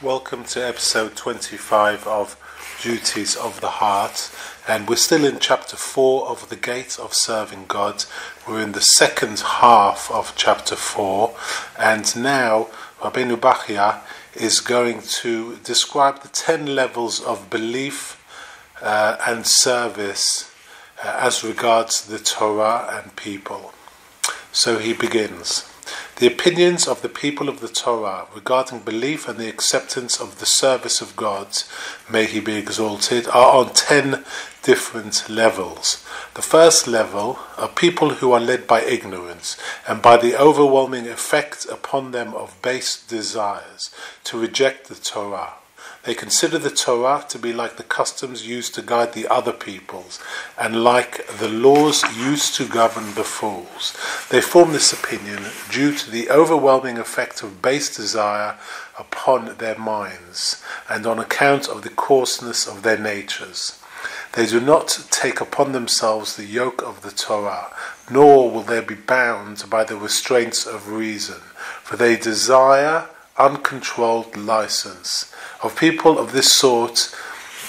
Welcome to episode 25 of Duties of the Heart, and we're still in chapter 4 of the Gate of Serving God. We're in the second half of chapter 4, and now Rabbi Bachya is going to describe the 10 levels of belief and service as regards the Torah and people. So he begins. The opinions of the people of the Torah regarding belief and the acceptance of the service of God, may he be exalted, are on 10 different levels. The first level are people who are led by ignorance and by the overwhelming effect upon them of base desires to reject the Torah. They consider the Torah to be like the customs used to guide the other peoples, and like the laws used to govern the fools. They form this opinion due to the overwhelming effect of base desire upon their minds, and on account of the coarseness of their natures. They do not take upon themselves the yoke of the Torah, nor will they be bound by the restraints of reason, for they desire uncontrolled license. Of people of this sort,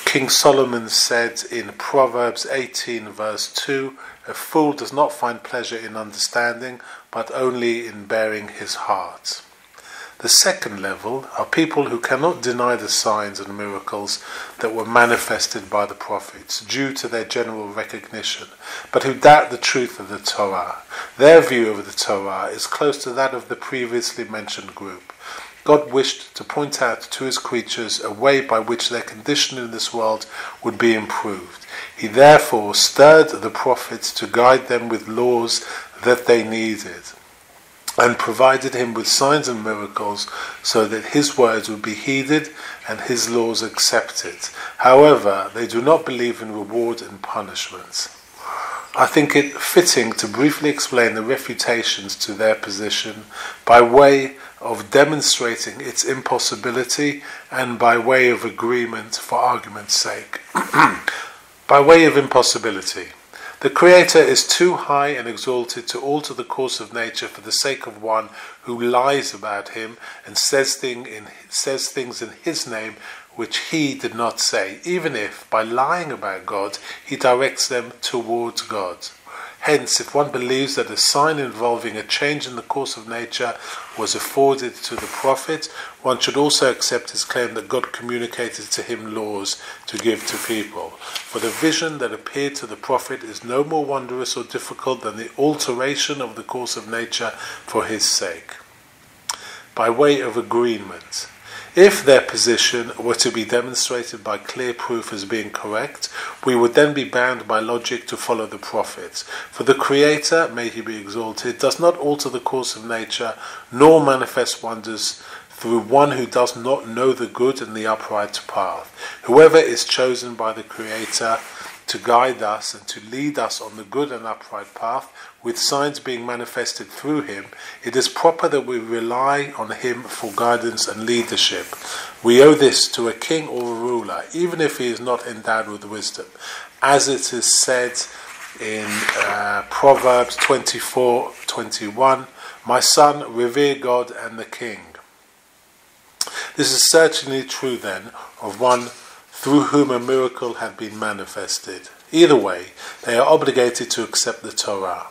King Solomon said in Proverbs 18 verse 2, "A fool does not find pleasure in understanding, but only in bearing his heart." The second level are people who cannot deny the signs and miracles that were manifested by the prophets due to their general recognition, but who doubt the truth of the Torah. Their view of the Torah is close to that of the previously mentioned group. God wished to point out to his creatures a way by which their condition in this world would be improved. He therefore stirred the prophets to guide them with laws that they needed, and provided him with signs and miracles so that his words would be heeded and his laws accepted. However, they do not believe in reward and punishment. I think it fitting to briefly explain the refutations to their position by way of demonstrating its impossibility and by way of agreement for argument's sake. By way of impossibility. The Creator is too high and exalted to alter the course of nature for the sake of one who lies about him and says things in his name which he did not say, even if, by lying about God, he directs them towards God. Hence, if one believes that a sign involving a change in the course of nature was afforded to the prophet, one should also accept his claim that God communicated to him laws to give to people. For the vision that appeared to the prophet is no more wondrous or difficult than the alteration of the course of nature for his sake. By way of agreement. If their position were to be demonstrated by clear proof as being correct, we would then be bound by logic to follow the prophets. For the Creator, may he be exalted, does not alter the course of nature, nor manifest wonders through one who does not know the good and the upright path. Whoever is chosen by the Creator to guide us and to lead us on the good and upright path, with signs being manifested through him, it is proper that we rely on him for guidance and leadership. We owe this to a king or a ruler, even if he is not endowed with wisdom, as it is said in Proverbs 24:21, "My son, revere God and the king." This is certainly true then of one through whom a miracle had been manifested. Either way, they are obligated to accept the Torah.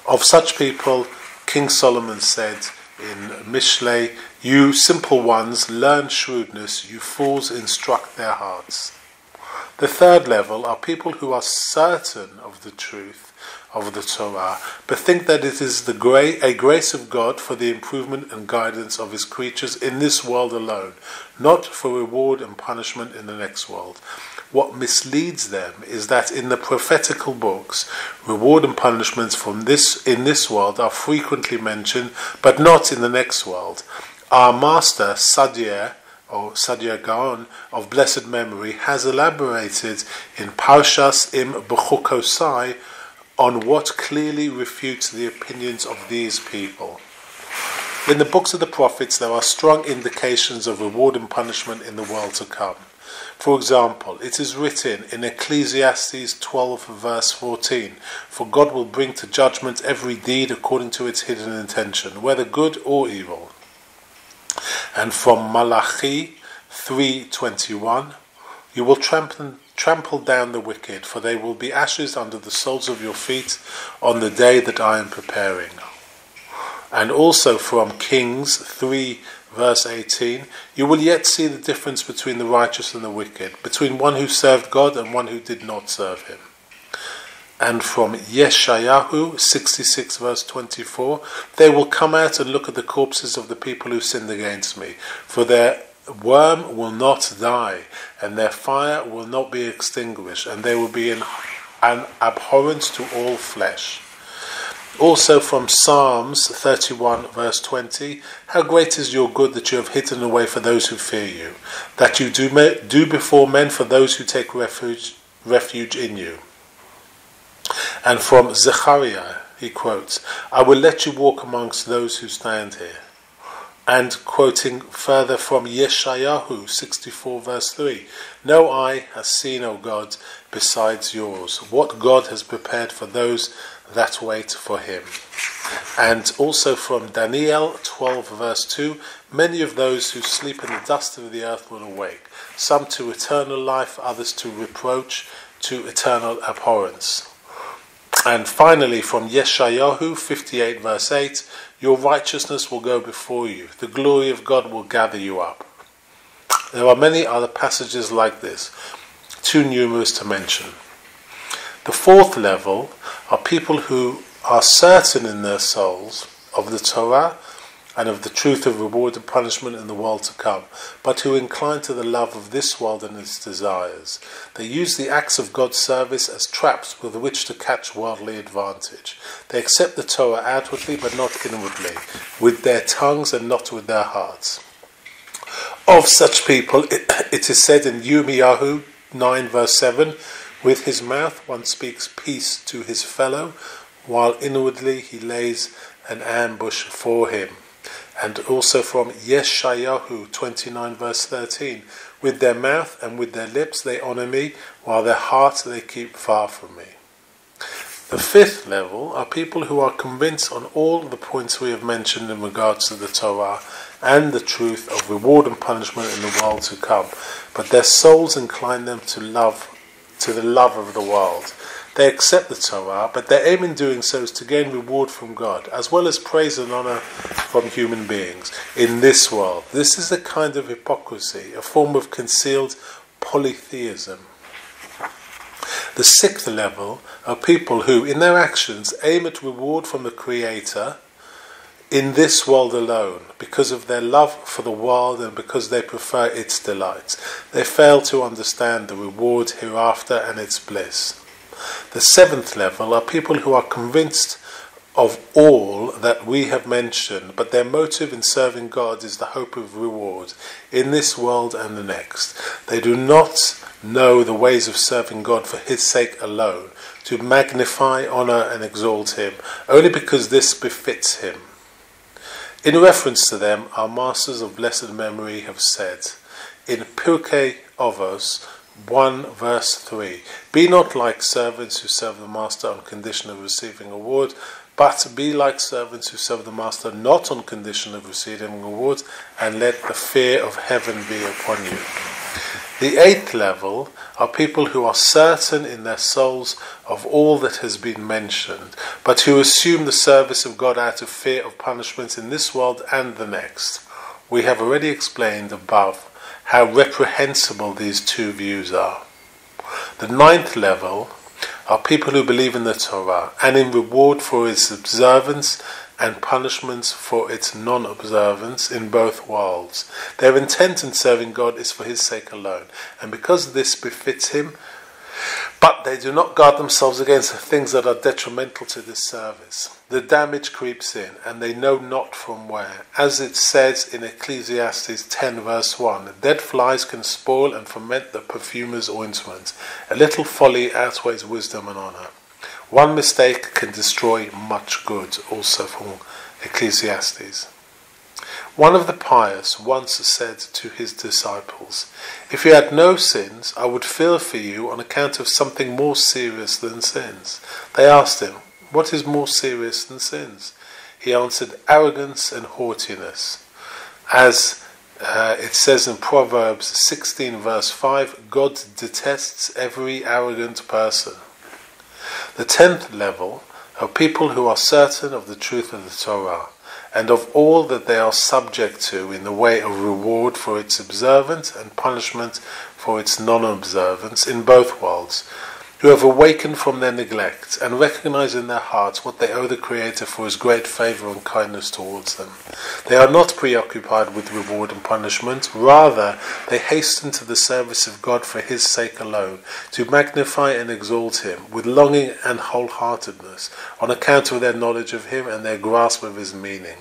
Of such people, King Solomon said in Mishlei, "You simple ones learn shrewdness, you fools instruct their hearts." The third level are people who are certain of the truth of the Torah, but think that it is a grace of God for the improvement and guidance of his creatures in this world alone, not for reward and punishment in the next world. What misleads them is that in the prophetical books, reward and punishments in this world are frequently mentioned, but not in the next world. Our master, Sadier, or Sadier Gaon, of blessed memory, has elaborated in Parshas Im Bechukosai on what clearly refutes the opinions of these people. In the books of the prophets, there are strong indications of reward and punishment in the world to come. For example, it is written in Ecclesiastes 12 verse 14, "For God will bring to judgment every deed according to its hidden intention, whether good or evil." And from Malachi 3:21, you will trample down the wicked, for they will be ashes under the soles of your feet on the day that I am preparing. And also from Kings 3 verse 18, you will yet see the difference between the righteous and the wicked, between one who served God and one who did not serve him. And from Yeshayahu 66 verse 24, they will come out and look at the corpses of the people who sinned against me, for their worm will not die, and their fire will not be extinguished, and they will be an abhorrence to all flesh. Also from Psalms 31 verse 20, how great is your good that you have hidden away for those who fear you, that you do before men for those who take refuge in you. And from Zechariah he quotes, I will let you walk amongst those who stand here. And quoting further from Yeshayahu 64 verse 3, no eye has seen, O God, besides yours, what God has prepared for those that wait for him. And also from Daniel 12 verse 2, many of those who sleep in the dust of the earth will awake, some to eternal life, others to reproach, to eternal abhorrence. And finally from Yeshayahu 58 verse 8, your righteousness will go before you, the glory of God will gather you up. There are many other passages like this, too numerous to mention. The fourth level are people who are certain in their souls of the Torah and of the truth of reward and punishment in the world to come, but who incline to the love of this world and its desires. They use the acts of God's service as traps with which to catch worldly advantage. They accept the Torah outwardly but not inwardly, with their tongues and not with their hearts. Of such people, it is said in Yirmiyahu 9 verse 7, with his mouth one speaks peace to his fellow, while inwardly he lays an ambush for him. And also from Yeshayahu 29 verse 13, with their mouth and with their lips they honour me, while their heart they keep far from me. The fifth level are people who are convinced on all the points we have mentioned in regards to the Torah and the truth of reward and punishment in the world to come, but their souls incline them to the love of the world. They accept the Torah, but their aim in doing so is to gain reward from God, as well as praise and honour from human beings in this world. This is a kind of hypocrisy, a form of concealed polytheism. The sixth level are people who, in their actions, aim at reward from the Creator in this world alone, because of their love for the world and because they prefer its delights. They fail to understand the reward hereafter and its bliss. The seventh level are people who are convinced of all that we have mentioned, but their motive in serving God is the hope of reward in this world and the next. They do not know the ways of serving God for his sake alone, to magnify, honour and exalt him, only because this befits him. In reference to them, our masters of blessed memory have said, in Pirkei Avos 1 verse 3, be not like servants who serve the master on condition of receiving a reward, but be like servants who serve the master not on condition of receiving a reward, and let the fear of heaven be upon you. The eighth level are people who are certain in their souls of all that has been mentioned, but who assume the service of God out of fear of punishment in this world and the next. We have already explained above how reprehensible these two views are. The ninth level are people who believe in the Torah and in reward for its observance and punishments for its non-observance in both worlds. Their intent in serving God is for his sake alone, and because this befits him, but they do not guard themselves against the things that are detrimental to this service. The damage creeps in, and they know not from where. As it says in Ecclesiastes 10 verse 1, dead flies can spoil and ferment the perfumer's ointment. A little folly outweighs wisdom and honour. One mistake can destroy much good, also from Ecclesiastes. One of the pious once said to his disciples, if you had no sins, I would fear for you on account of something more serious than sins. They asked him, what is more serious than sins? He answered, arrogance and haughtiness. As It says in Proverbs 16 verse 5, God detests every arrogant person. The 10th level are people who are certain of the truth of the Torah and of all that they are subject to in the way of reward for its observance and punishment for its non-observance in both worlds, who have awakened from their neglect and recognize in their hearts what they owe the Creator for His great favor and kindness towards them. They are not preoccupied with reward and punishment, rather they hasten to the service of God for His sake alone, to magnify and exalt Him with longing and wholeheartedness, on account of their knowledge of Him and their grasp of His meaning.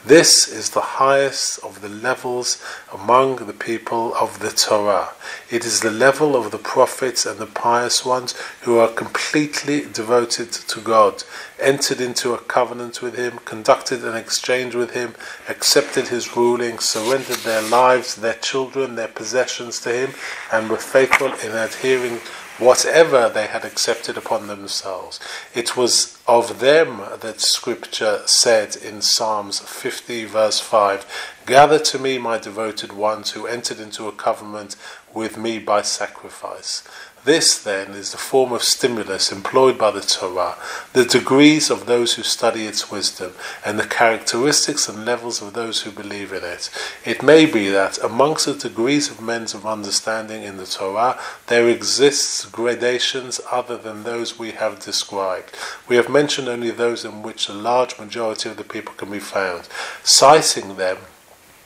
This is the highest of the levels among the people of the Torah. It is the level of the prophets and the pious ones who are completely devoted to God, entered into a covenant with Him, conducted an exchange with Him, accepted His ruling, surrendered their lives, their children, their possessions to Him, and were faithful in adhering whatever they had accepted upon themselves. It was of them that Scripture said in Psalms 50 verse 5, "Gather to me my devoted ones who entered into a covenant with me by sacrifice." This, then, is the form of stimulus employed by the Torah, the degrees of those who study its wisdom, and the characteristics and levels of those who believe in it. It may be that amongst the degrees of men's of understanding in the Torah, there exists gradations other than those we have described. We have mentioned only those in which a large majority of the people can be found. Citing them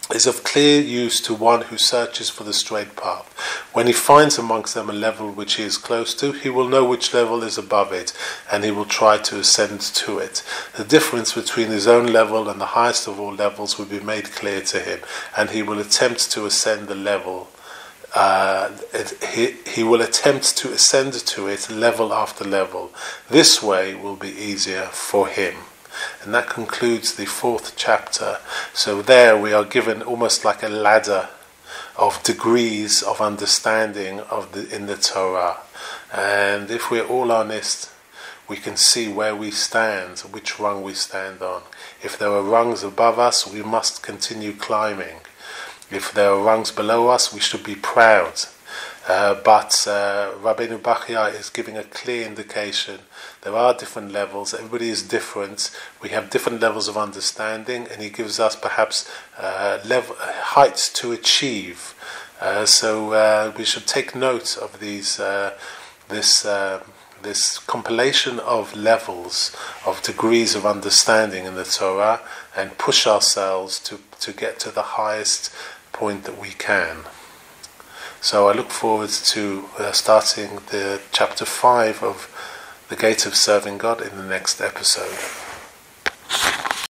is of clear use to one who searches for the straight path. When he finds amongst them a level which he is close to, he will know which level is above it, and he will try to ascend to it. The difference between his own level and the highest of all levels will be made clear to him, and he will attempt to ascend the level. He will attempt to ascend to it level after level. This way will be easier for him. And that concludes the 4th chapter. So there we are given almost like a ladder of degrees of understanding in the Torah. And if we're all honest, we can see where we stand, which rung we stand on. If there are rungs above us, we must continue climbing. If there are rungs below us, we should be proud. But Rabbi Bachya is giving a clear indication. There are different levels, everybody is different, we have different levels of understanding, and he gives us perhaps heights to achieve. So we should take note of these, this compilation of levels, of degrees of understanding in the Torah, and push ourselves to get to the highest point that we can. So I look forward to starting the chapter 5 of The Gate of Serving God in the next episode.